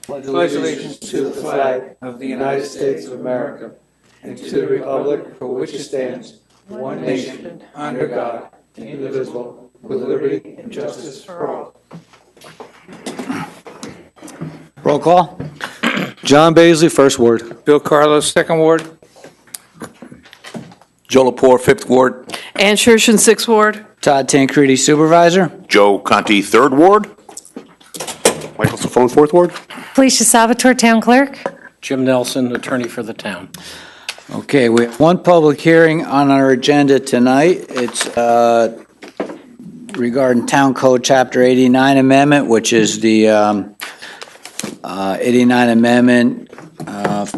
pledge allegiance to the flag of the United States of America and to the republic for which it stands, one nation, under God, indivisible, with liberty and justice for all. Roll call. John Baisley, first ward. Bill Carlos, second ward. Joe Lepore, 5th Ward. Ann Shershen, 6th Ward. Todd Tancredi, Supervisor. Joe Conti, 3rd Ward. Michael Safone, 4th Ward. Felicia Salvatore, Town Clerk. Jim Nelson, attorney for the town. Okay, we have one public hearing on our agenda tonight. It's regarding Town Code Chapter 89 Amendment, which is the 89 Amendment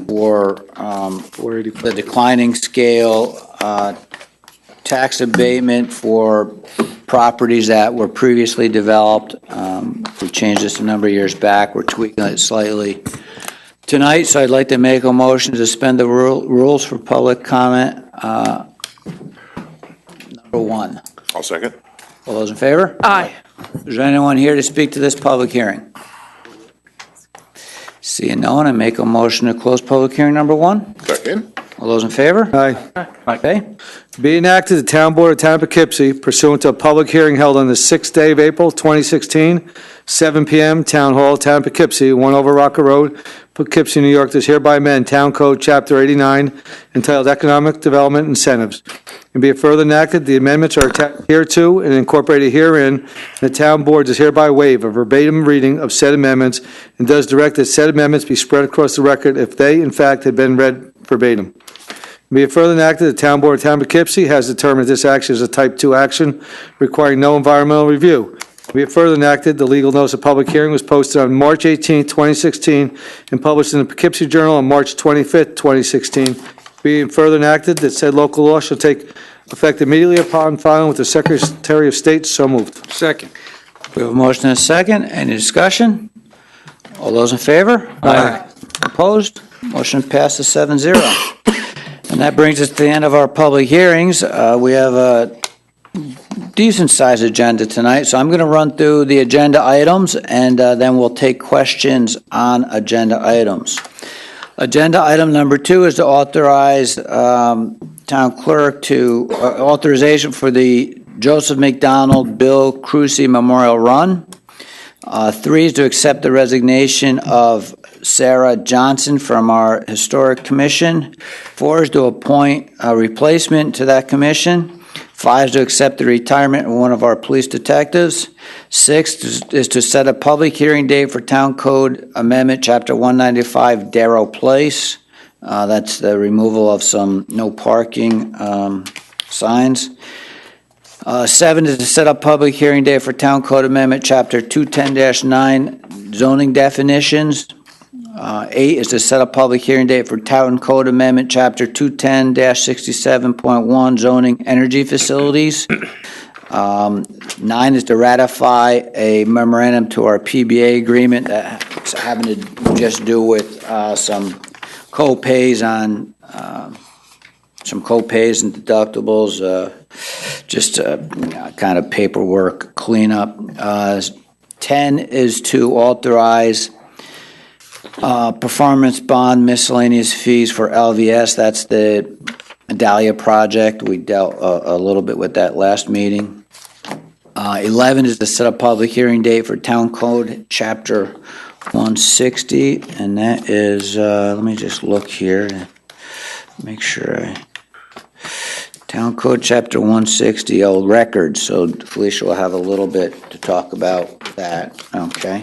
for the declining scale tax abatement for properties that were previously developed. We changed this a number of years back. We're tweaking it slightly tonight, so I'd like to make a motion to suspend the rules for public comment. Number one. I'll second. All those in favor? Aye. Is there anyone here to speak to this public hearing? Seeing no one, I make a motion to close public hearing number one. Second. All those in favor? Aye. Okay. Be enacted, the Town Board of Town of Poughkeepsie pursuant to a public hearing held on the 6th day of April, 2016, 7 p.m., Town Hall, Town of Poughkeepsie, 1 Over Rocker Road, Poughkeepsie, New York, does hereby amend Town Code Chapter 89 entitled Economic Development Incentives. And be it further enacted, the amendments are attached hereto and incorporated herein. The Town Board does hereby waive a verbatim reading of said amendments and does direct that said amendments be spread across the record if they, in fact, had been read verbatim. Be it further enacted, the Town Board of Town of Poughkeepsie has determined this action is a Type 2 action requiring no environmental review. Be it further enacted, the legal notice of public hearing was posted on March 18, 2016, and published in the Poughkeepsie Journal on March 25, 2016. Be it further enacted that said local law shall take effect immediately upon filing with the Secretary of State. So moved. Second. We have a motion and a second. Any discussion? All those in favor? Aye. Opposed? Motion passes 7-0. And that brings us to the end of our public hearings. We have a decent-sized agenda tonight, so I'm going to run through the agenda items, and then we'll take questions on agenda items. Agenda item number 2 is to authorize Town Clerk to authorization for the Joseph McDonald Bill Crucy Memorial Run. 3 is to accept the resignation of Sarah Johnson from our Historic Commission. 4 is to appoint a replacement to that commission. 5 is to accept the retirement of one of our police detectives. 6 is to set a public hearing date for Town Code Amendment Chapter 195 Darrow Place. That's the removal of some no parking signs. 7 is to set up public hearing date for Town Code Amendment Chapter 210-9 zoning definitions. 8 is to set a public hearing date for Town Code Amendment Chapter 210-67.1 zoning energy facilities. 9 is to ratify a memorandum to our PBA agreement that's having to just do with some co-pays on some co-pays and deductibles, just kind of paperwork cleanup. 10 is to authorize performance bond miscellaneous fees for LVS. That's the Dahlia project. We dealt a little bit with that last meeting. 11 is to set a public hearing date for Town Code Chapter 160, and that is, let me just look here to make sure Town Code Chapter 160, old records, so Felicia will have a little bit to talk about that. Okay.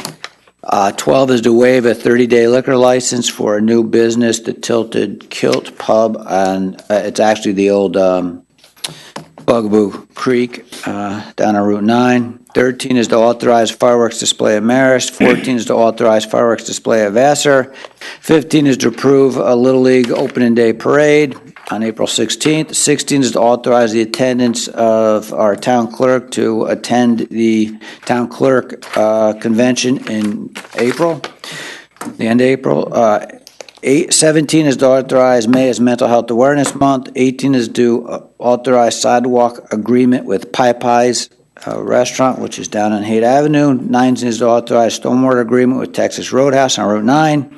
12 is to waive a 30-day liquor license for a new business, the Tilted Kilt Pub, and it's actually the old Bugaboo Creek down on Route 9. 13 is to authorize fireworks display at Marist. 14 is to authorize fireworks display at Vassar. 15 is to approve a Little League opening day parade on April 16th. 16 is to authorize the attendance of our town clerk to attend the town clerk convention in April, the end of April. 17 is to authorize May as Mental Health Awareness Month. 18 is to authorize sidewalk agreement with Popeyes Restaurant, which is down on Haight Avenue. 19 is to authorize stormwater agreement with Texas Roadhouse on Route 9.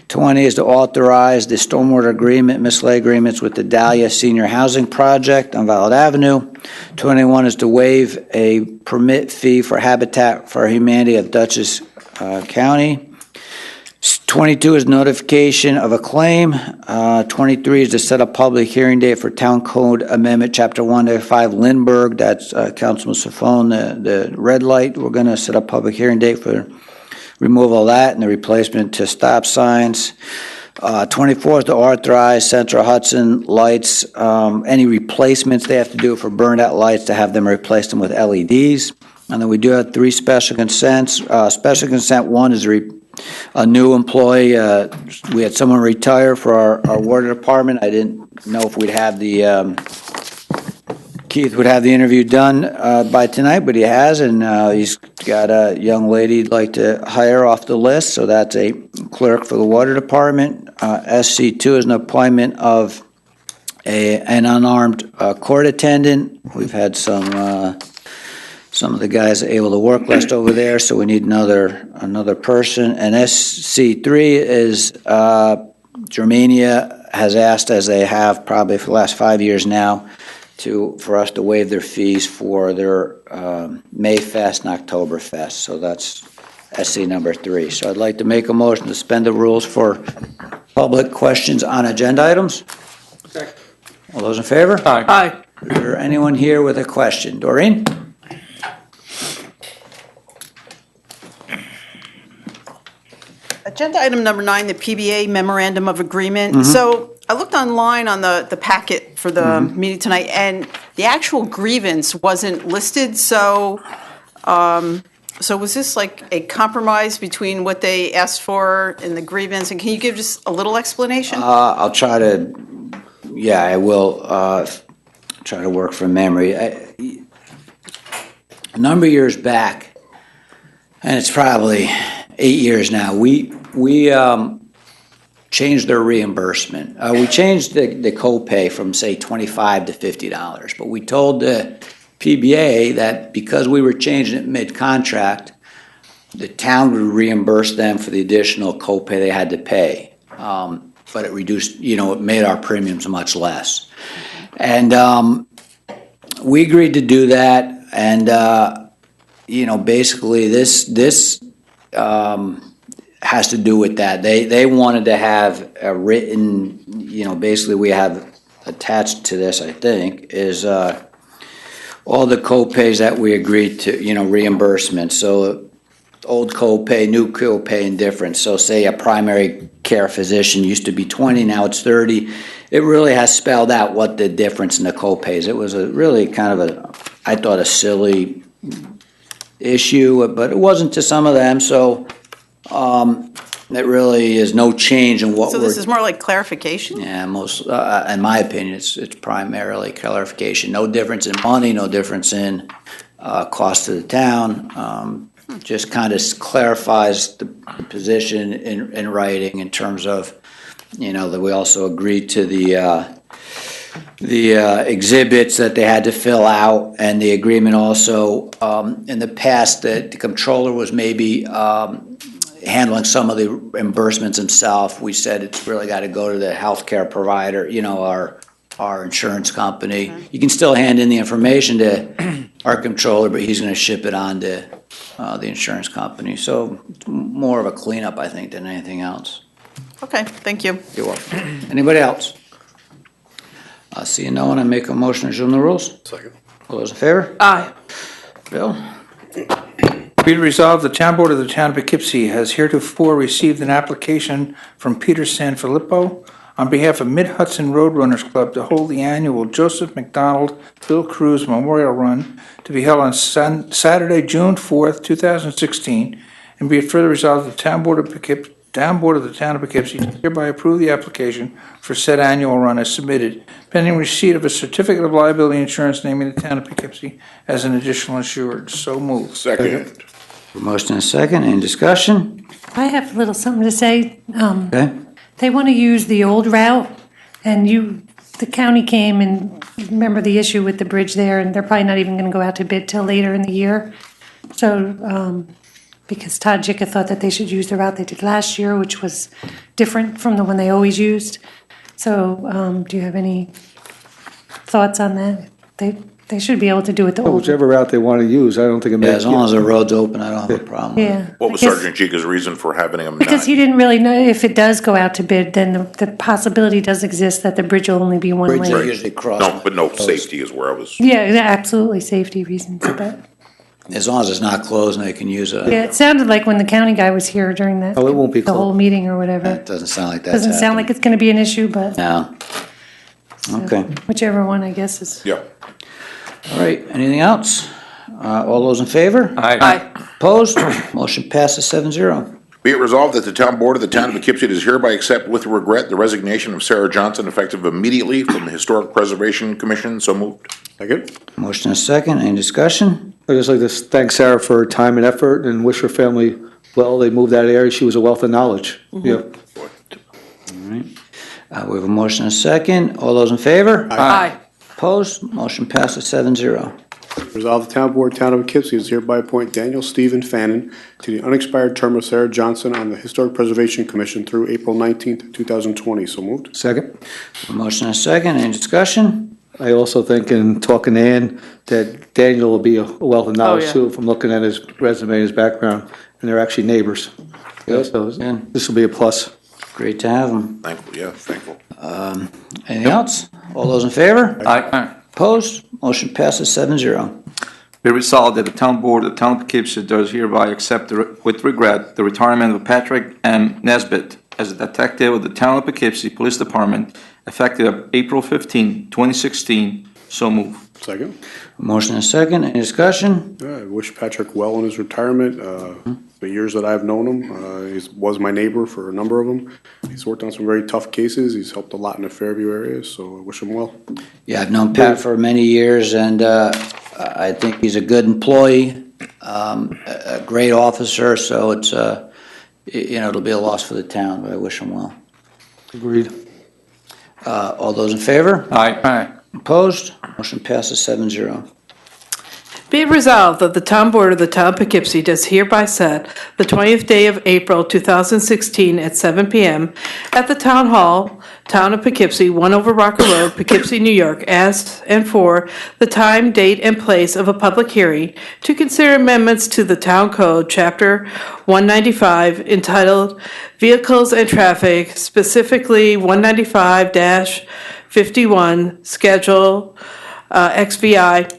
20 is to authorize the stormwater agreement, mislay agreements with the Dahlia Senior Housing Project on Violet Avenue. 21 is to waive a permit fee for Habitat for Humanity of Dutchess County. 22 is notification of a claim. 23 is to set a public hearing date for Town Code Amendment, Chapter 1-5, Lindbergh. That's Councilman Safone, the red light. We're going to set a public hearing date for removal of that and the replacement to stop signs. 24 is to authorize Central Hudson lights, any replacements they have to do for burned out lights, to have them replace them with LEDs. And then we do have 3 special consents. Special consent 1 is a new employee. We had someone retire for our water department. I didn't know if we'd have Keith would have the interview done by tonight, but he has, and he's got a young lady he'd like to hire off the list, so that's a clerk for the water department. SC2 is an appointment of an unarmed court attendant. We've had some of the guys are able to work less over there, so we need another person. And SC3 is Germania has asked, as they have probably for the last 5 years now, for us to waive their fees for their Mayfest and Oktoberfest. So that's SC number 3. So I'd like to make a motion to suspend the rules for public questions on agenda items. All those in favor? Aye. Is there anyone here with a question? Doreen? Agenda item number 9, the PBA Memorandum of Agreement. So I looked online on the packet for the meeting tonight, and the actual grievance wasn't listed. So, so was this like a compromise between what they asked for and the grievance? And can you give just a little explanation? I'll try to, yeah, I will try to work from memory. A number of years back, and it's probably 8 years now, we changed their reimbursement. We changed the copay from, say, $25 to $50, but we told the PBA that because we were changing it mid-contract, the town would reimburse them for the additional copay they had to pay. But it reduced, it made our premiums much less. And we agreed to do that, and, basically this has to do with that. They wanted to have a written, basically we have attached to this, I think, is all the co-pays that we agreed to, reimbursement. So old copay, new copay, and difference. So say a primary care physician used to be 20, now it's 30. It really has spelled out what the difference in the copays. It was a really kind of I thought a silly issue, but it wasn't to some of them. So it really is no change in what So this is more like clarification? Yeah, most, in my opinion, it's primarily clarification. No difference in money, no difference in cost to the town. Just kind of clarifies the position in writing in terms of, that we also agreed to the exhibits that they had to fill out, and the agreement also, in the past, that the comptroller was maybe handling some of the reimbursements himself. We said it's really got to go to the healthcare provider, our insurance company. You can still hand in the information to our controller, but he's going to ship it on to the insurance company. So it's more of a cleanup, I think, than anything else. Okay, thank you. You're welcome. Anybody else? Seeing no one, I make a motion to resume the rules. Second. All those in favor? Aye. Bill? Be it resolved, the Town Board of the Town of Poughkeepsie has heretofore received an application from Peter Sanfilippo on behalf of Mid-Hudson Roadrunners Club to hold the annual Joseph McDonald Bill Cruz Memorial Run to be held on Saturday, June 4th, 2016, and be it further resolved, the Town Board of the Town of Poughkeepsie hereby approve the application for said annual run as submitted, pending receipt of a certificate of liability insurance naming the Town of Poughkeepsie as an additional insured. So moved. Second. Motion and a second. Any discussion? I have a little something to say. Okay. They want to use the old route, and you the county came and remember the issue with the bridge there, and they're probably not even going to go out to bid till later in the year. So, because Todd Jicka thought that they should use the route they did last year, which was different from the one they always used. So, do you have any thoughts on that? They should be able to do it the old way. Whichever route they want to use, I don't think it Yeah, makes. as long as the road's open, I don't have a problem with it. Yeah. What was I guess- Sergeant Chica's reason for having him Because not? he didn't really know if it does go out to bid, then the possibility does exist that the bridge will only be one Bridges lane. usually cross. No, but no, safety is where I was. Yeah, absolutely, safety reasons, but, As long as it's not closed and they can use it. yeah, it sounded like when the county guy was here during that. Oh, it won't be The whole closed. meeting or whatever. It doesn't sound like that's Doesn't sound like it's gonna be an issue, but No. Okay, whichever one, I guess, is. Yeah. all right, anything else? All those in favor? Aye. Opposed? Motion passes 7-0. Be it resolved that the town board of the town of Poughkeepsie does hereby accept with regret the resignation of Sarah Johnson effective immediately from the Historic Preservation Commission. So moved. Second. Motion and second, any discussion? I'd just like to thank Sarah for her time and effort and wish her family well. They moved out of the area. She was a wealth of knowledge. Yeah. We have a motion and second, all those in favor? Aye. Opposed? Motion passes 7-0. Resolve the Town Board, Town of Poughkeepsie is hereby appoint Daniel Stephen Fannin to the unexpired term of Sarah Johnson on the Historic Preservation Commission through April 19th, 2020. So moved. Second. A motion and second, any discussion? I also think in talking to Ann, that Daniel will be a wealth of knowledge yeah. too, from looking at his resume and his background, and they're actually neighbors. Good. So Good. this will be a plus. Great to have them. Thankful, yeah, thankful. Anything else? All those in favor? Aye. Opposed? Motion passes 7-0. Be resolved that the town board of the town of Poughkeepsie does hereby accept with regret the retirement of Patrick M. Nesbitt as a detective of the town of Poughkeepsie Police Department effective April 15, 2016. So move. Second. Motion and second, any discussion? I wish Patrick well in his retirement. The years that I've known him, he was my neighbor for a number of them. He's worked on some very tough cases. He's helped a lot in the Fairview area, so I wish him well. Yeah, I've known Pat for many years, and I think he's a good employee, a great officer, so it's, it'll be a loss for the town, but I wish him well. Agreed. All those in favor? Aye. Opposed? Motion passes 7-0. Be it resolved that the Town Board of the Town of Poughkeepsie does hereby set the 20th day of April 2016 at 7 p.m. at the Town Hall, Town of Poughkeepsie, 1 over Rocker Road, Poughkeepsie, New York, as and for the time, date, and place of a public hearing to consider amendments to the Town Code, Chapter 195, entitled Vehicles and Traffic, specifically 195-51, Schedule XVI,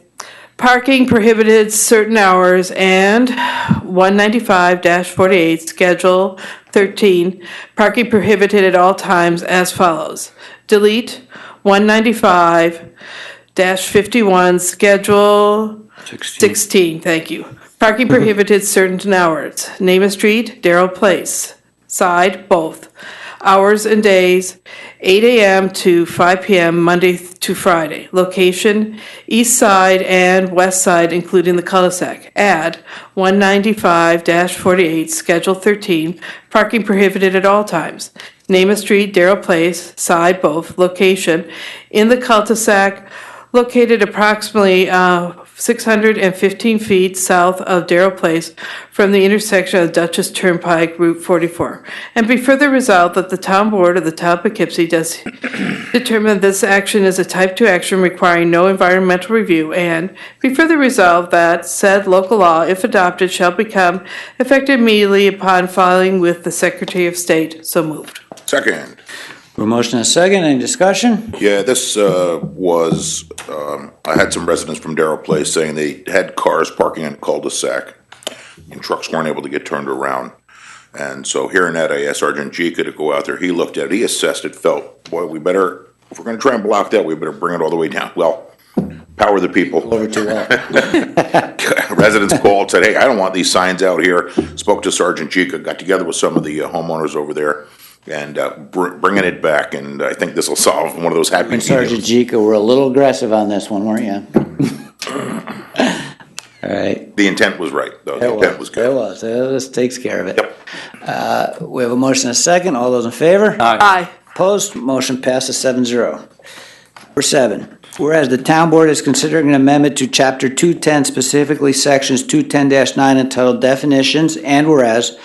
Parking prohibited certain hours, and 195-48, Schedule 13, parking prohibited at all times as follows. Delete 195-51, Schedule 16, thank you. Parking prohibited certain hours. Name a street, Darrell Place. Side, both. Hours and days, 8 a.m. to 5 p.m., Monday to Friday. Location, east side and west side, including the cul-de-sac. Add 195-48, Schedule 13, parking prohibited at all times. Name a street, Darrell Place, side, both. Location, in the cul-de-sac, located approximately 615 feet south of Darrell Place from the intersection of Dutchess Turnpike, Route 44. And be further resolved that the Town Board of the Town of Poughkeepsie does determine this action is a Type 2 action requiring no environmental review, and be further resolved that said local law, if adopted, shall become effective immediately upon filing with the Secretary of State. So moved. Second. A motion and second, any discussion? Yeah, this was, I had some residents from Darrell Place saying they had cars parking in a cul-de-sac and trucks weren't able to get turned around. And so hearing that, I asked Sergeant Jika to go out there. He looked at it, he assessed it, felt, boy, we better, if we're gonna try and block that, we better bring it all the way down. Well, power the people. Over to what? Residents called, said, hey, I don't want these signs out here. Spoke to Sergeant Jika, got together with some of the homeowners over there and bringing it back, and I think this will solve one of those happy And Sergeant mediums. Jika were a little aggressive on this one, weren't you? All right. The intent was right, though. The intent was It good. was. This takes care of it. Yep. We have a motion and a second. All those in favor? Aye. Opposed? Motion passes 7-0. Number 7, whereas the town board is considering an amendment to Chapter 210, specifically Sections 210-9 entitled Definitions, and whereas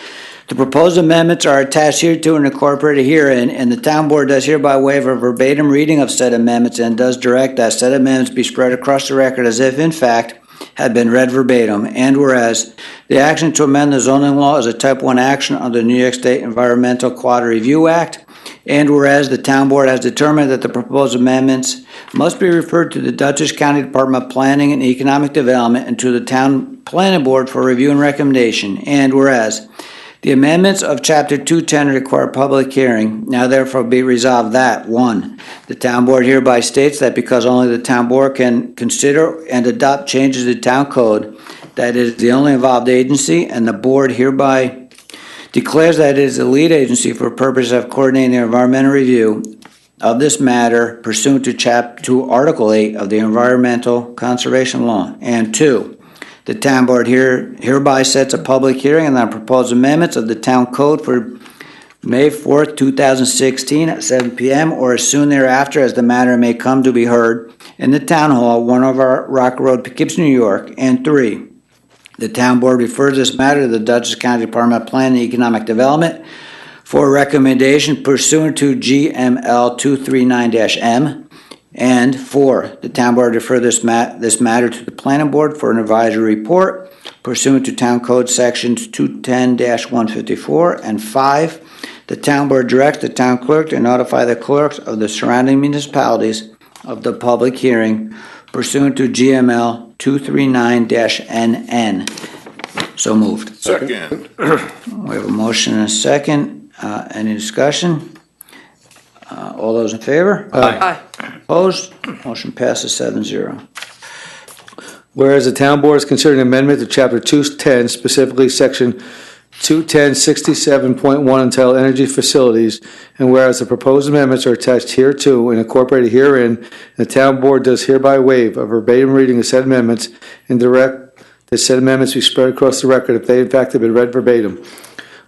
the proposed amendments are attached hereto and incorporated herein, and the town board does hereby waive a verbatim reading of said amendments and does direct that said amendments be spread across the record as if in fact had been read verbatim, and whereas the action to amend the zoning law is a Type 1 action under the New York State Environmental Quality Review Act, and whereas the town board has determined that the proposed amendments must be referred to the Dutchess County Department of Planning and Economic Development and to the town planning board for review and recommendation, and whereas the amendments of Chapter 210 require public hearing. Now therefore be resolved that, 1, the town board hereby states that because only the town board can consider and adopt changes to town code, that it is the only involved agency, and the board hereby declares that it is the lead agency for purposes of coordinating the environmental review of this matter pursuant to Article 8 of the Environmental Conservation Law. And 2, the town board hereby sets a public hearing on the proposed amendments of the town code for May 4th, 2016 at 7 p.m. or as soon thereafter as the matter may come to be heard in the town hall, 1 over Rock Road, Poughkeepsie, New York. And 3, the town board refers this matter to the Dutchess County Department of Planning and Economic Development for recommendation pursuant to GML 239-M. And 4, the town board refer this matter to the planning board for an advisory report pursuant to town code sections 210-154. And 5, the town board directs the town clerk to notify the clerks of the surrounding municipalities of the public hearing pursuant to GML 239-NN. So moved. Second. We have a motion and a second. Any discussion? All those in favor? Aye. Opposed? Motion passes 7-0. Whereas the town board is considering an amendment to Chapter 210, specifically Section 210-67.1 entitled Energy Facilities, and whereas the proposed amendments are attached hereto and incorporated herein, the town board does hereby waive a verbatim reading of said amendments and direct that said amendments be spread across the record if they in fact have been read verbatim.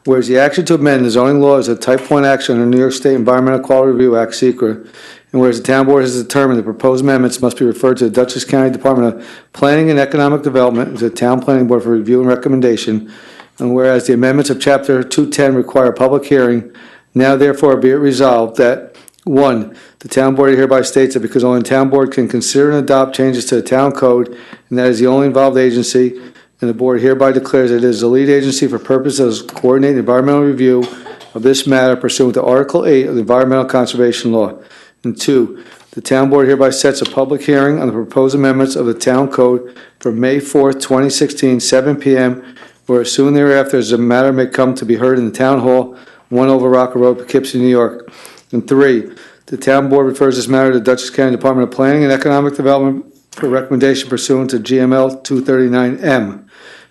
Whereas the action to amend the zoning law is a Type 1 action under New York State Environmental Quality Review Act, SECRA, and whereas the town board has determined the proposed amendments must be referred to the Dutchess County Department of Planning and Economic Development and to the town planning board for review and recommendation, and whereas the amendments of Chapter 210 require a public hearing, now therefore be it resolved that, 1, the town board hereby states that because only the town board can consider and adopt changes to the town code, and that is the only involved agency, and the board hereby declares that it is the lead agency for purposes of coordinating environmental review of this matter pursuant to Article 8 of the Environmental Conservation Law. And 2, the town board hereby sets a public hearing on the proposed amendments of the town code for May 4th, 2016, 7 p.m., or as soon thereafter as the matter may come to be heard in the town hall, 1 over Rocker Road, Poughkeepsie, New York. And 3, the town board refers this matter to the Dutchess County Department of Planning and Economic Development for recommendation pursuant to GML 239-M.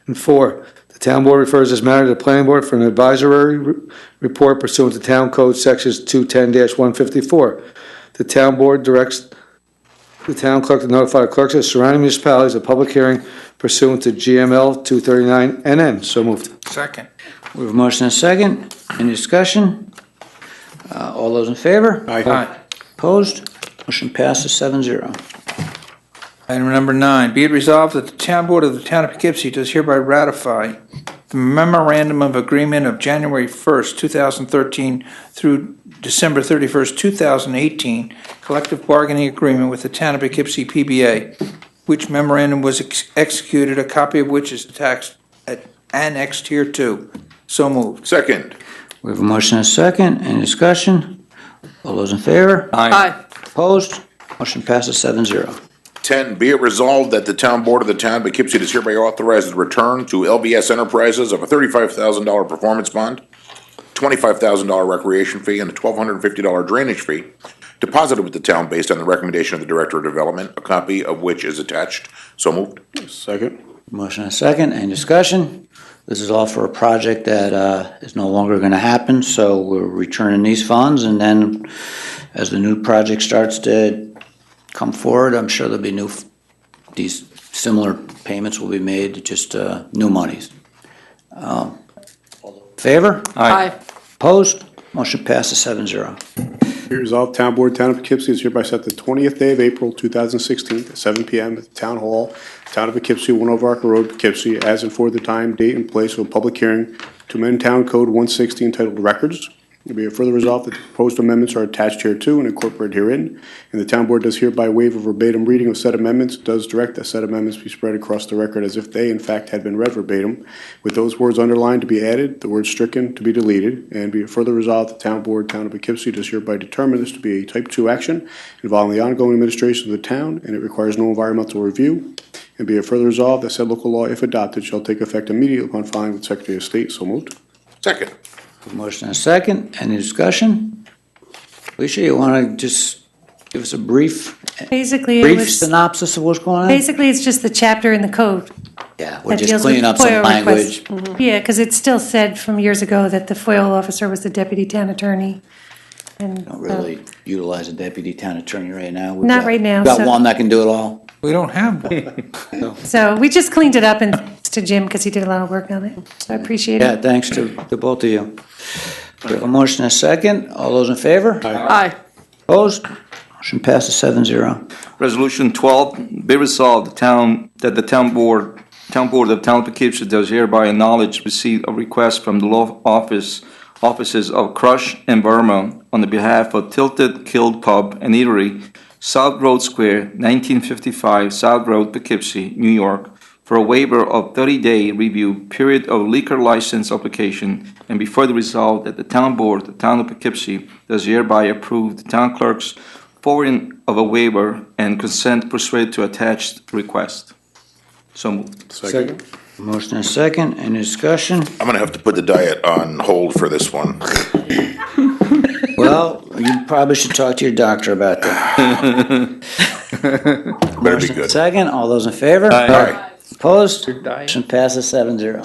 And 4, the town board refers this matter to the planning board for an advisory report pursuant to town code sections 210-154. The town board directs the town clerk to notify the clerks of the surrounding municipalities of public hearing pursuant to GML 239-NN. So moved. Second. We have a motion and a second. Any discussion? All those in favor? Aye. Opposed? Motion passes 7-0. Item number 9, be it resolved that the town board of the town of Poughkeepsie does hereby ratify the memorandum of agreement of January 1st, 2013 through December 31st, 2018, collective bargaining agreement with the town of Poughkeepsie PBA, which memorandum was executed, a copy of which is annexed here too. So moved. Second. We have a motion and a second. Any discussion? All those in favor? Aye. Opposed? Motion passes 7-0. 10, be it resolved that the town board of the town of Poughkeepsie is hereby authorized to return to LBS Enterprises of a $35,000 performance bond, $25,000 recreation fee, and a $1,250 drainage fee deposited with the town based on the recommendation of the Director of Development, a copy of which is attached. So moved. Second. Motion and a second. Any discussion? This is all for a project that is no longer going to happen, so we're returning these funds, and then as the new project starts to come forward, I'm sure there'll be these similar payments will be made, just new monies. Favor? Aye. Opposed? Motion passes 7-0. Be resolved, Town Board, Town of Poughkeepsie is hereby set the 20th day of April, 2016, at 7 p.m. at the Town Hall, Town of Poughkeepsie, 1 Over Rocker Road, Poughkeepsie, as and for the time, date, and place of a public hearing to amend Town Code 160 entitled Records. It be further resolved that the proposed amendments are attached hereto and incorporated herein, and the Town Board does hereby waive a verbatim reading of said amendments, does direct that said amendments be spread across the record as if they, in fact, had been read verbatim, with those words underlined to be added, the words stricken to be deleted, and be it further resolved, the Town Board, Town of Poughkeepsie, does hereby determine this to be a Type 2 action involving the ongoing administration of the town, and it requires no environmental review, and be it further resolved that said local law, if adopted, shall take effect immediately upon filing with the Secretary of State. So moved. Second. Motion and a second. Any discussion? Alicia, you want to just give us a brief Basically, it brief was, synopsis of what's going on? basically, it's just the chapter in the code. Yeah, we're that just deals with cleaning up some FOIA language. requests. Yeah, because it still said from years ago that the FOIL officer was the deputy town attorney. And Don't really utilize a deputy town attorney right now. Not right now, We've got so- one that can do it all. We don't have one. so we just cleaned it up, and thanks to Jim, because he did a lot of work on it. So I appreciate Yeah, it. thanks to both of you. We have a motion and a second. All those in favor? Aye. Opposed? Motion passes 7-0. Resolution 12, be resolved, that the Town Board of Town of Poughkeepsie does hereby acknowledge receipt of requests from the law offices of Crush and Burma on the behalf of Tilted Killed Pub and Eatery, South Road Square, 1955 South Road, Poughkeepsie, New York, for a waiver of 30-day review period of liquor license application, and be further resolved that the Town Board, the Town of Poughkeepsie, does hereby approve the town clerk's forwarding of a waiver and consent pursuant to attached request. So moved. Second. Motion and a second. Any discussion? I'm gonna have to put the diet on hold for this one. Well, you probably should talk to your doctor about that. Better be Motion and good. second. All those in favor? Aye. Opposed? Motion passes 7-0.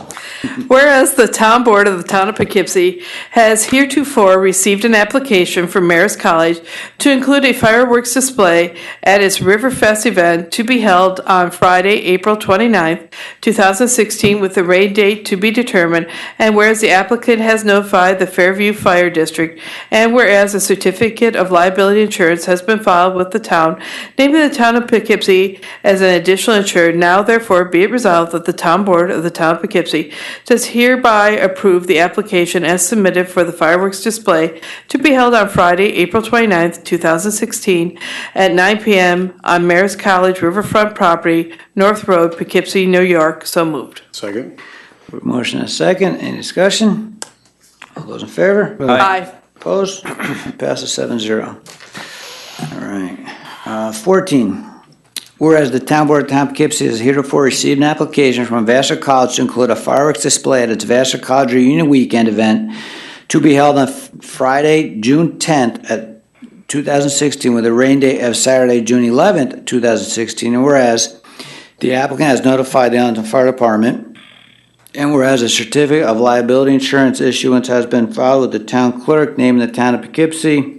Whereas the Town Board of the Town of Poughkeepsie has heretofore received an application from Marist College to include a fireworks display at its Riverfest event to be held on Friday, April 29th, 2016, with the rain date to be determined, and whereas the applicant has notified the Fairview Fire District, and whereas a certificate of liability insurance has been filed with the town, naming the Town of Poughkeepsie as an additional insured, now therefore be it resolved that the Town Board of the Town of Poughkeepsie does hereby approve the application as submitted for the fireworks display to be held on Friday, April 29th, 2016, at 9 p.m. on Marist College Riverfront property, North Road, Poughkeepsie, New York. So moved. Second. Motion and a second. Any discussion? All those in favor? Aye. Opposed? Motion passes 7-0. All right. 14. Whereas the Town Board of Town of Poughkeepsie has heretofore received an application from Vassar College to include a fireworks display at its Vassar College Reunion Weekend event to be held on Friday, June 10th at 2016 with a rain date of Saturday, June 11th, 2016. And whereas the applicant has notified the Arlington Fire Department, and whereas a certificate of liability insurance issuance has been filed with the town clerk naming the Town of Poughkeepsie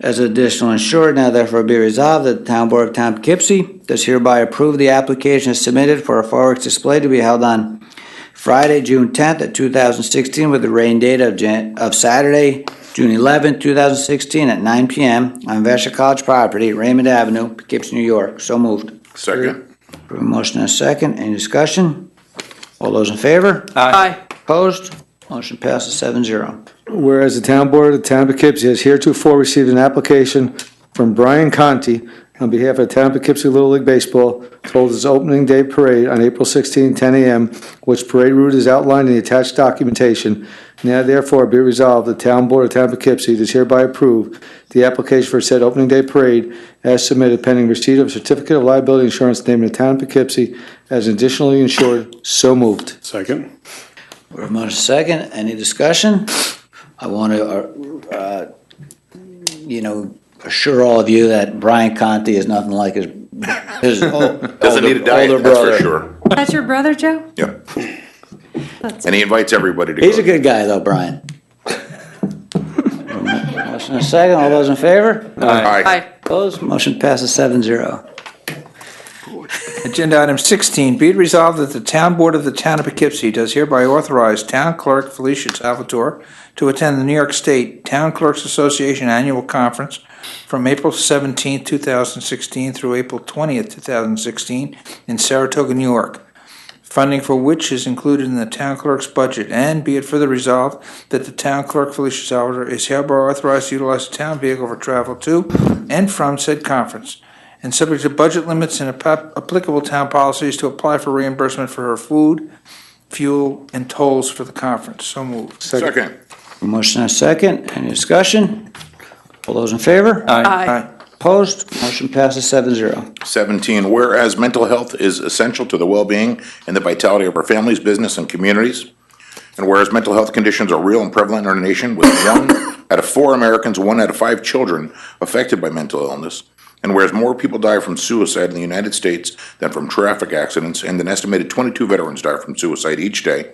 as additional insured, now therefore be resolved that the Town Board of Town of Poughkeepsie does hereby approve the application submitted for a fireworks display to be held on Friday, June 10th at 2016 with the rain date of Saturday, June 11th, 2016 at 9 p.m. on Vassar College property, Raymond Avenue, Poughkeepsie, New York. So moved. Second. Motion and a second. Any discussion? All those in favor? Aye. Opposed? Motion passes 7-0. Whereas the Town Board of the Town of Poughkeepsie has heretofore received an application from Brian Conti on behalf of Town of Poughkeepsie Little League Baseball to hold its opening day parade on April 16, 10 a.m., which parade route is outlined in the attached documentation. Now therefore be resolved, the Town Board of Town of Poughkeepsie does hereby approve the application for said opening day parade as submitted pending receipt of a certificate of liability insurance naming the Town of Poughkeepsie as additionally insured. So moved. Second. We have a motion second. Any discussion? I want to, assure all of you that Brian Conti is nothing like his Doesn't need a diet, older that's for brother. sure. That's your brother, Joe? Yep. That's- And he invites everybody to go. He's a good guy, though, Brian. Motion second. All those in favor? Aye. Aye. Opposed? Motion passes 7-0. Agenda item 16, be it resolved that the Town Board of the Town of Poughkeepsie does hereby authorize Town Clerk Felicia Salvatore to attend the New York State Town Clerks Association Annual Conference from April 17, 2016 through April 20, 2016 in Saratoga, New York. Funding for which is included in the town clerk's budget, and be it further resolved that the town clerk Felicia Salvatore is hereby authorized to utilize the town vehicle for travel to and from said conference, and subject to budget limits and applicable town policies to apply for reimbursement for her food, fuel, and tolls for the conference. So moved. Second. A motion and a second. Any discussion? All those in favor? Aye. Opposed? Motion passes 7-0. 17, whereas mental health is essential to the well-being and the vitality of our families, business, and communities, and whereas mental health conditions are real and prevalent in our nation, with 1 out of 4 Americans, 1 out of 5 children affected by mental illness, and whereas more people die from suicide in the United States than from traffic accidents, and an estimated 22 veterans die from suicide each day,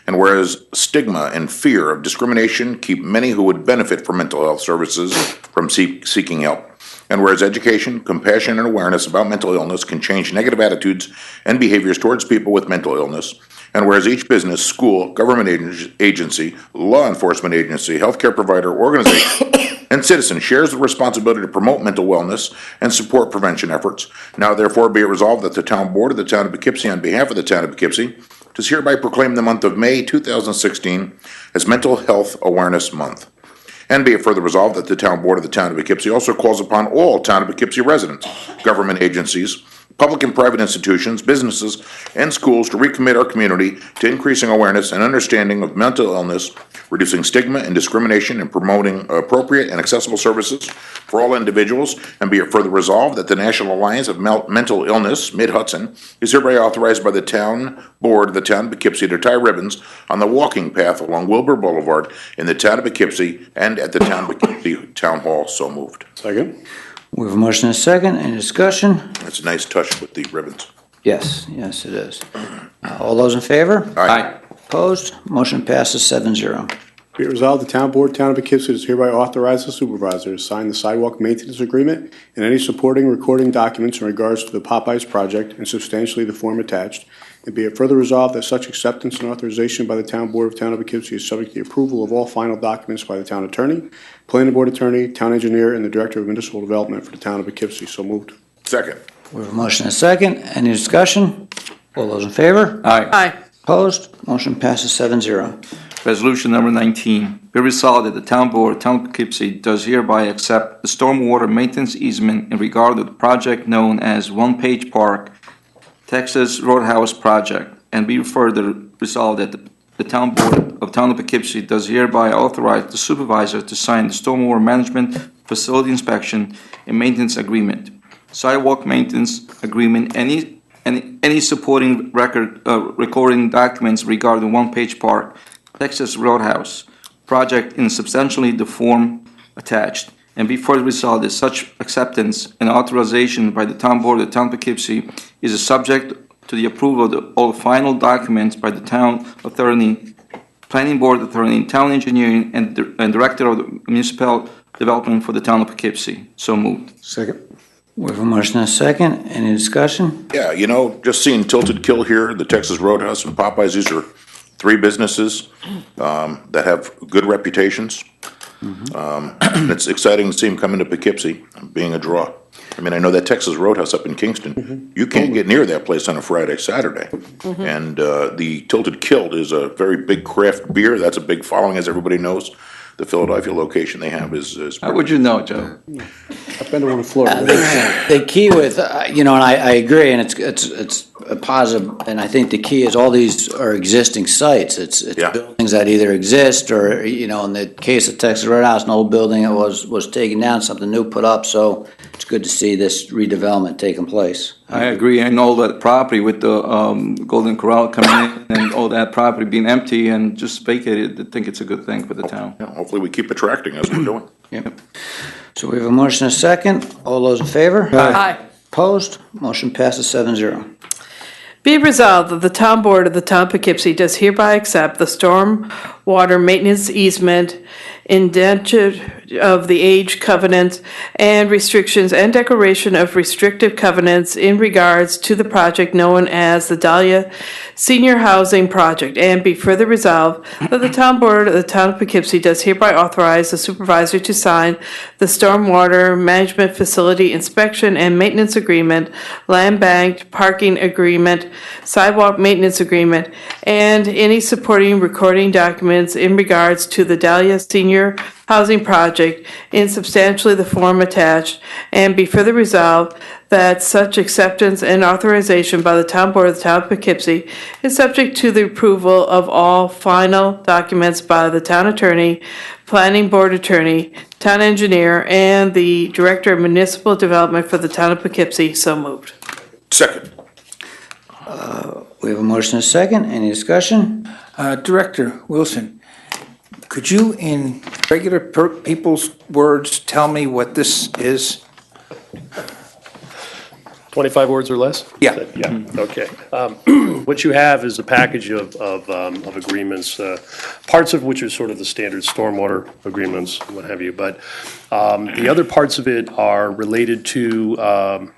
and whereas stigma and fear of discrimination keep many who would benefit from mental health services from seeking help, and whereas education, compassion, and awareness about mental illness can change negative attitudes and behaviors towards people with mental illness, and whereas each business, school, government agency, law enforcement agency, healthcare provider, organization, and citizen shares the responsibility to promote mental wellness and support prevention efforts. Now therefore be it resolved that the Town Board of the Town of Poughkeepsie, on behalf of the Town of Poughkeepsie, does hereby proclaim the month of May 2016 as Mental Health Awareness Month. And be it further resolved that the Town Board of the Town of Poughkeepsie also calls upon all Town of Poughkeepsie residents, government agencies, public and private institutions, businesses, and schools to recommit our community to increasing awareness and understanding of mental illness, reducing stigma and discrimination, and promoting appropriate and accessible services for all individuals. And be it further resolved that the National Alliance of Mental Illness, Mid-Hudson, is hereby authorized by the Town Board of the Town of Poughkeepsie to tie ribbons on the walking path along Wilbur Boulevard in the Town of Poughkeepsie and at the Town of Poughkeepsie Town Hall. So moved. Second. We have a motion and a second. Any discussion? That's a nice touch with the ribbons. Yes, yes, it is. All those in favor? Aye. Opposed? Motion passes 7-0. Be it resolved, the Town Board, Town of Poughkeepsie does hereby authorize the supervisor to sign the sidewalk maintenance agreement and any supporting recording documents in regards to the Popeyes project and substantially the form attached. And be it further resolved that such acceptance and authorization by the Town Board of Town of Poughkeepsie is subject to the approval of all final documents by the Town Attorney, Planning Board Attorney, Town Engineer, and the Director of Municipal Development for the Town of Poughkeepsie. So moved. Second. We have a motion and a second. Any discussion? All those in favor? Aye. Opposed? Motion passes 7-0. Resolution number 19, be resolved that the Town Board of Town of Poughkeepsie does hereby accept the stormwater maintenance easement in regard to the project known as One Page Park, Texas Roadhouse Project, and be further resolved that the Town Board of Town of Poughkeepsie does hereby authorize the supervisor to sign the stormwater management facility inspection and maintenance agreement, sidewalk maintenance agreement, any supporting recording documents regarding One Page Park, Texas Roadhouse project in substantially the form attached, and be further resolved that such acceptance and authorization by the Town Board of the Town of Poughkeepsie is subject to the approval of all final documents by the Town Attorney, Planning Board Attorney, Town Engineering, and Director of the Municipal Development for the Town of Poughkeepsie. So moved. Second. We have a motion and a second. Any discussion? Yeah, just seeing Tilted Kill here, the Texas Roadhouse and Popeyes, these are 3 businesses that have good reputations. And it's exciting to see them come into Poughkeepsie, being a draw. I mean, I know that Texas Roadhouse up in Kingston, you can't get near that place on a Friday, Saturday. And the Tilted Kill is a very big craft beer. That's a big following, as everybody knows. The Philadelphia location they have is How would you know, Joe? I've been to one in Florida. The key with, and I agree, and it's a positive, and I think the key is all these are existing sites. It's Yeah. buildings that either exist or, in the case of Texas Roadhouse, an old building that was taken down, something new put up, so it's good to see this redevelopment taking place. I agree, and all that property with the Golden Corral coming in and all that property being empty and just vacated, I think it's a good thing for the town. hopefully we keep attracting as we're doing. Yep. So we have a motion and a second. All those in favor? Aye. Opposed? Motion passes 7-0. Be it resolved that the Town Board of the Town of Poughkeepsie does hereby accept the storm water maintenance easement indentured of the age covenant and restrictions and declaration of restrictive covenants in regards to the project known as the Dahlia Senior Housing Project, and be further resolved that the town board of the town of Poughkeepsie does hereby authorize the supervisor to sign the stormwater management facility inspection and maintenance agreement, land bank parking agreement, sidewalk maintenance agreement, and any supporting recording documents in regards to the Dahlia Senior Housing Project in substantially the form attached, and be further resolved that such acceptance and authorization by the town board of the town of Poughkeepsie is subject to the approval of all final documents by the town attorney, planning board attorney, town engineer, and the director of municipal development for the town of Poughkeepsie. So moved. Second. We have a motion and a second. Any discussion? Director Wilson, could you, in regular people's words, tell me what this is? 25 words or less? Yeah. Yeah, okay. What you have is a package of agreements, parts of which are sort of the standard stormwater agreements, what have you. But the other parts of it are related to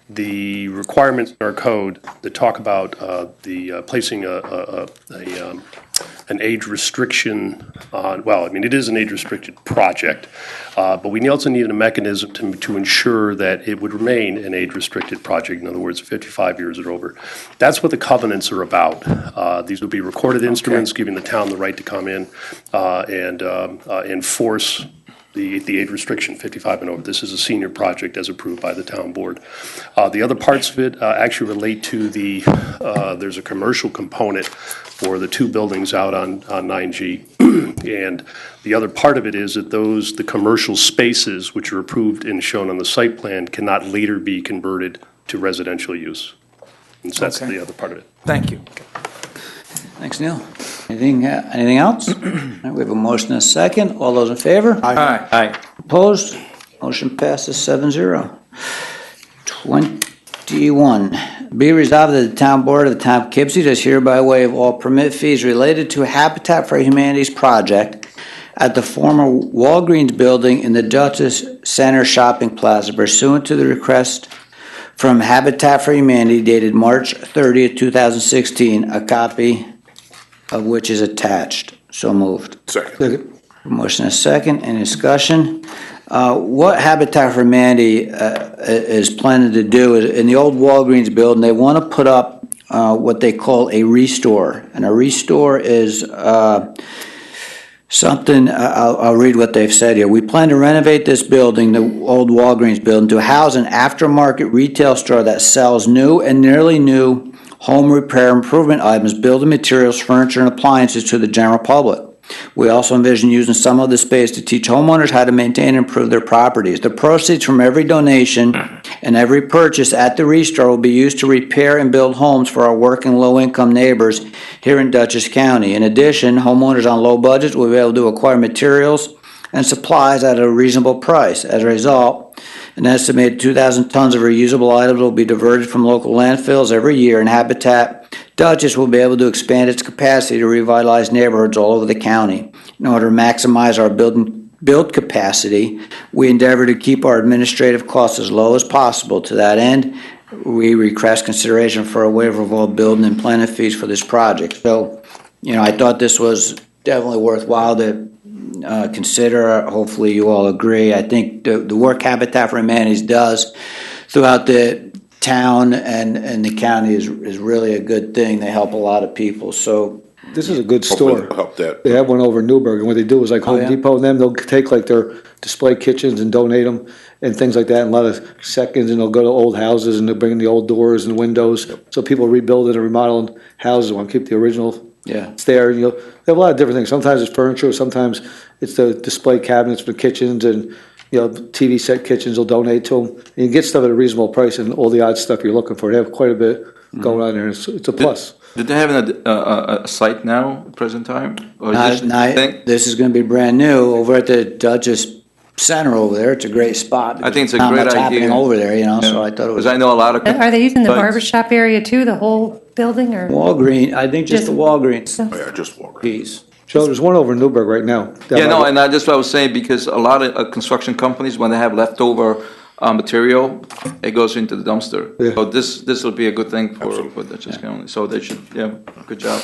the requirements in our code that talk about the placing an age restriction on, well, I mean, it is an age-restricted project, but we also need a mechanism to ensure that it would remain an age-restricted project, in other words, 55 years or over. That's what the covenants are about. These would be recorded instruments giving the town the right to come in and enforce the age restriction, 55 and over. This is a senior project as approved by the town board. The other parts of it actually relate to there's a commercial component for the two buildings out on 9G. And the other part of it is that the commercial spaces which are approved and shown on the site plan cannot later be converted to residential use. And so that's Okay. the other part of it. Thank you. Thanks, Neil. Anything else? All right, we have a motion and a second. All those in favor? Aye. Opposed? Motion passes 7-0. 21, be resolved that the town board of the town of Poughkeepsie does hereby waive all permit fees related to Habitat for Humanity's project at the former Walgreens building in the Duchess Center Shopping Plaza pursuant to the request from Habitat for Humanity dated March 30th, 2016, a copy of which is attached. So moved. Second. Motion is second. Any discussion? What Habitat for Humanity is planning to do is, in the old Walgreens building, they want to put up what they call a restore. And a restore is something, I'll read what they've said here. We plan to renovate this building, the old Walgreens building, to house an aftermarket retail store that sells new and nearly new home repair improvement items, building materials, furniture, and appliances to the general public. We also envision using some of the space to teach homeowners how to maintain and improve their properties. The proceeds from every donation and every purchase at the restore will be used to repair and build homes for our working low-income neighbors here in Dutchess County. In addition, homeowners on low budgets will be able to acquire materials and supplies at a reasonable price. As a result, an estimated 2,000 tons of reusable items will be diverted from local landfills every year, and Habitat Dutchess will be able to expand its capacity to revitalize neighborhoods all over the county. In order to maximize our build capacity, we endeavor to keep our administrative costs as low as possible. To that end, we request consideration for a waiver of all building and planning fees for this project. So, I thought this was definitely worthwhile to consider. Hopefully you all agree. I think the work Habitat for Humanity does throughout the town and the county is really a good thing. They help a lot of people. So This is a good Hopefully store. it'll help that. They have one over in Newburgh, and what they do is like Home yeah? Depot and them, they'll take like their display kitchens and donate them and things like that, and a lot of seconds, and they'll go to old houses and they'll bring in the old doors and windows. So people rebuilding and remodeling houses want to keep the original. Yeah. It's there, they have a lot of different things. Sometimes it's furniture, sometimes it's the display cabinets for kitchens, and TV set kitchens will donate to them. And you get stuff at a reasonable price and all the odd stuff you're looking for. They have quite a bit going on there. It's a plus. Did they have a site now, at present time? Or is This is going to be brand new over at the Duchess Center over there. It's a great spot. I think it's a Not great much happening idea. over there, so I thought it was. Because I know a lot of. Are they using the sites. barber shop area too, the whole building, or? Walgreens, I think just the Walgreens Oh, yeah, just Walgreens. piece. Joe, there's one over in Newburgh right now. down Yeah, by no, the- and that's what I was saying, because a lot of construction companies, when they have leftover material, it goes into the dumpster. Yeah. So this will be a good thing for Dutchess County, so they should, yeah, good job.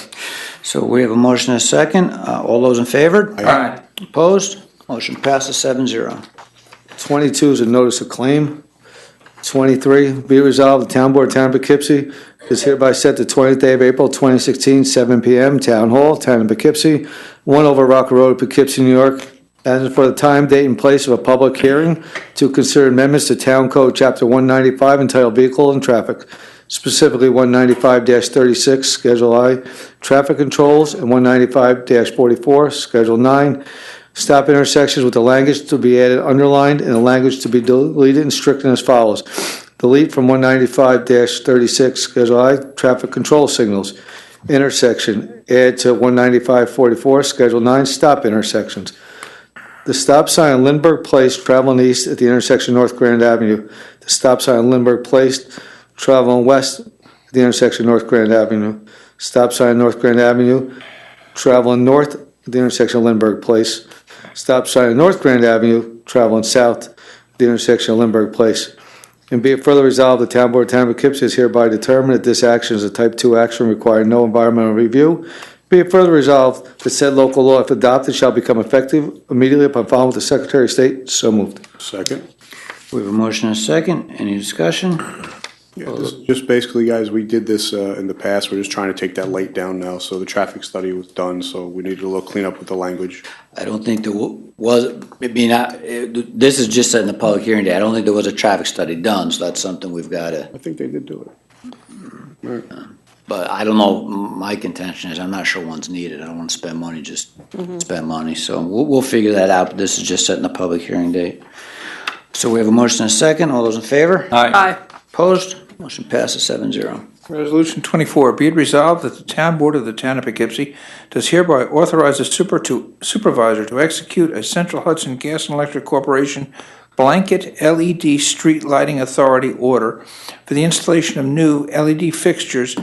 So we have a motion and a second. All those in favor? Aye. Opposed? Motion passes 7-0. 22 is a notice of claim. 23, be resolved, the Town Board of Town of Poughkeepsie is hereby set the 20th day of April, 2016, 7 PM, Town Hall, Town of Poughkeepsie, 1 over Rocker Road, Poughkeepsie, New York, and for the time, date, and place of a public hearing to consider amendments to Town Code Chapter 195 entitled Vehicle and Traffic, specifically 195-36, Schedule I, Traffic Controls, and 195-44, Schedule 9, stop intersections with the language to be added underlined and the language to be deleted and stricken as follows. Delete from 195-36, Schedule I, traffic control signals. Intersection, add to 195-44, Schedule 9, stop intersections. The stop sign on Lindbergh Place traveling east at the intersection North Grand Avenue. The stop sign on Lindbergh Place traveling west at the intersection North Grand Avenue. Stop sign North Grand Avenue traveling north at the intersection of Lindbergh Place. Stop sign on North Grand Avenue, traveling south, at the intersection of Lindbergh Place. And be it further resolved, the Town Board of Town of Poughkeepsie is hereby determined that this action is a type 2 action requiring no environmental review. Be it further resolved that said local law, if adopted, shall become effective immediately upon filing with the Secretary of State. So moved. Second. We have a motion and a second. Any discussion? Yeah, just basically, guys, we did this in the past. We're just trying to take that light down now. So the traffic study was done, so we needed a little cleanup with the language. I don't think there was, I mean, this is just setting the public hearing day. I don't think there was a traffic study done, so that's something we've got to, I think they did do it. Right. but I don't know, my contention is I'm not sure one's needed. I don't want to spend money, just spend money. So we'll figure that out, but this is just setting the public hearing date. So we have a motion and a second. All those in favor? Aye. Opposed? Motion passes 7-0. Resolution 24, be it resolved that the Town Board of the Town of Poughkeepsie does hereby authorize the supervisor to execute a Central Hudson Gas and Electric Corporation blanket LED street lighting authority order for the installation of new LED fixtures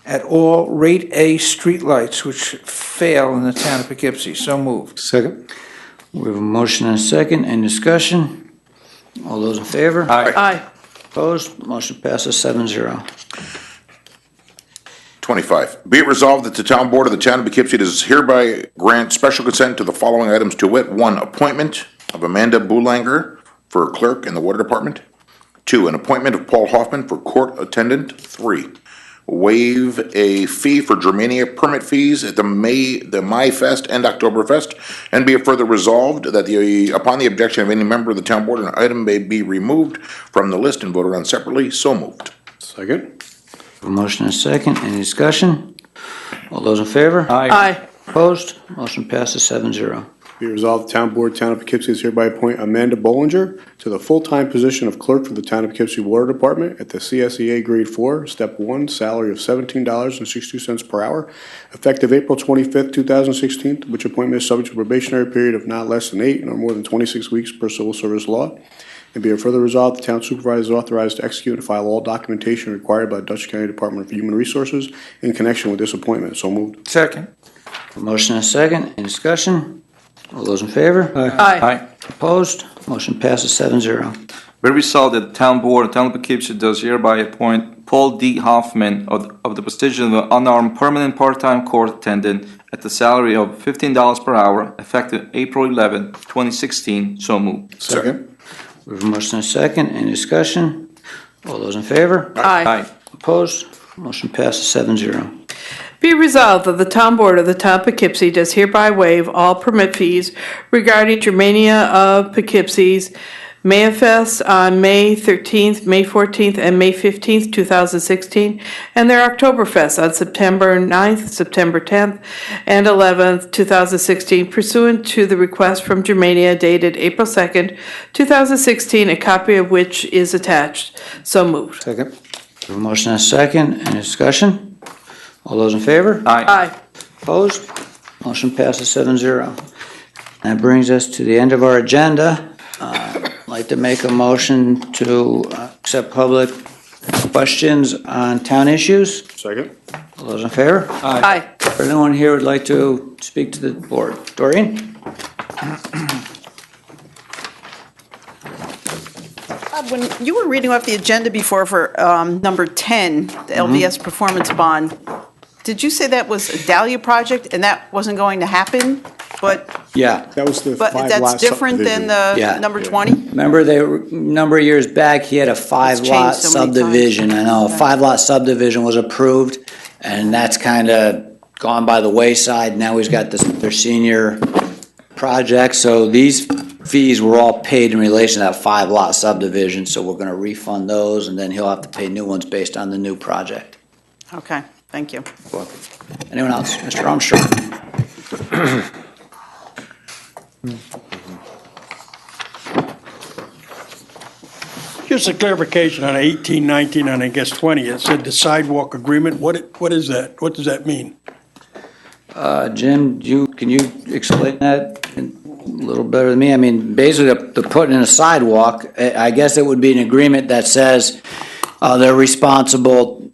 at all Rate A streetlights which fail in the Town of Poughkeepsie. So moved. Second. We have a motion and a second. Any discussion? All those in favor? Aye. Opposed? Motion passes 7-0. 25, be it resolved that the Town Board of the Town of Poughkeepsie does hereby grant special consent to the following items to wit: 1, appointment of Amanda Boulanger for clerk in the Water Department. 2, an appointment of Paul Hoffman for court attendant. 3, waive a fee for Germania permit fees at the Mai Fest and Oktoberfest. And be it further resolved that upon the objection of any member of the Town Board, an item may be removed from the list and voted on separately. So moved. Second. A motion and a second. Any discussion? All those in favor? Aye. Opposed? Motion passes 7-0. Be resolved, the Town Board, Town of Poughkeepsie is hereby appoint Amanda Bollinger to the full-time position of clerk for the Town of Poughkeepsie Water Department at the CSEA Grade 4, Step 1, salary of $17.62 per hour, effective April 25th, 2016, which appointment is subject to a probationary period of not less than 8 nor more than 26 weeks per civil service law. And be it further resolved, the Town Supervisor is authorized to execute and file all documentation required by the Dutchess County Department of Human Resources in connection with this appointment. So moved. Second. A motion and a second. Any discussion? All those in favor? Aye. Opposed? Motion passes 7-0. Be resolved that the Town Board of Town of Poughkeepsie does hereby appoint Paul D. Hoffman of the position of unarmed permanent part-time court attendant at the salary of $15 per hour, effective April 11, 2016. So moved. Second. We have a motion and a second. Any discussion? All those in favor? Aye. Opposed? Motion passes 7-0. Be resolved that the Town Board of the Town of Poughkeepsie does hereby waive all permit fees regarding Germania of Poughkeepsie's Mayfest on May 13th, May 14th, and May 15th, 2016, and their Oktoberfest on September 9th, September 10th, and 11th, 2016, pursuant to the request from Germania dated April 2nd, 2016, a copy of which is attached. So moved. Second. We have a motion and a second. Any discussion? All those in favor? Aye. Opposed? Motion passes 7-0. That brings us to the end of our agenda. I'd like to make a motion to accept public questions on town issues. Second. All those in favor? Aye. Anyone here would like to speak to the board? Doreen? When you were reading off the agenda before for number 10, the LVS performance bond, did you say that was a Dahlia project and that wasn't going to happen? But Yeah. That was the but five that's lot different than subdivision. Yeah. the number 20? Remember, they were, number of years back, he had a five-lot so many times. subdivision. I know, a five-lot subdivision was approved, and that's kind of gone by the wayside. Now he's got their senior project, so these fees were all paid in relation to that five-lot subdivision, so we're gonna refund those, and then he'll have to pay new ones based on the new project. Okay, thank you. Anyone else? Mr. Armstrong? Just a clarification on 18, 19, and I guess 20, it said the sidewalk agreement. What is that? What does that mean? Jim, can you explain that a little better than me? I mean, basically, they're putting in a sidewalk. I guess it would be an agreement that says they're responsible,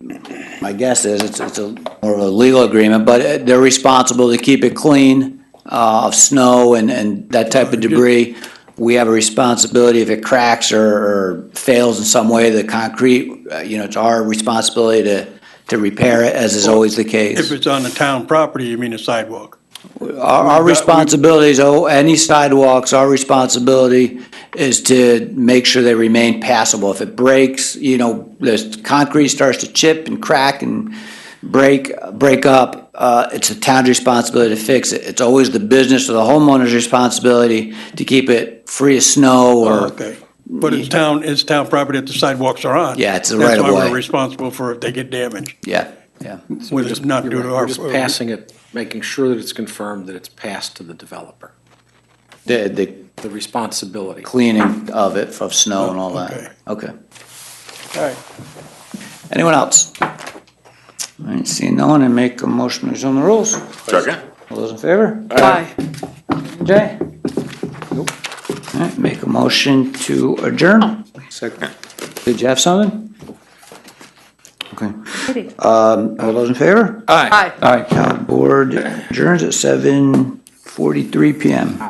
my guess is, it's more of a legal agreement, but they're responsible to keep it clean of snow and that type of debris. We have a responsibility if it cracks or fails in some way, the concrete, it's our responsibility to repair it, as is always the case. If it's on the town property, you mean a sidewalk? Our responsibilities, any sidewalks, our responsibility is to make sure they remain passable. If it breaks, the concrete starts to chip and crack and break up, it's the town's responsibility to fix it. It's always the business or the homeowner's responsibility to keep it free of snow or. Okay. But it's town property that the sidewalks are on. Yeah, it's the right of That's why way. we're responsible for if they get damaged. Yeah. When it's not due to our. We're just passing it, making sure that it's confirmed that it's passed to the developer. The The responsibility. cleaning of it, of snow and all that. Okay. All right. Anyone else? I ain't seeing no one, and make a motion to resume the rules. Second? All those in favor? Aye. Jay? Nope. All right, make a motion to adjourn. Second. Did you have something? Okay. I did. All those in favor? Aye. All right, board adjourns at 7:43 PM.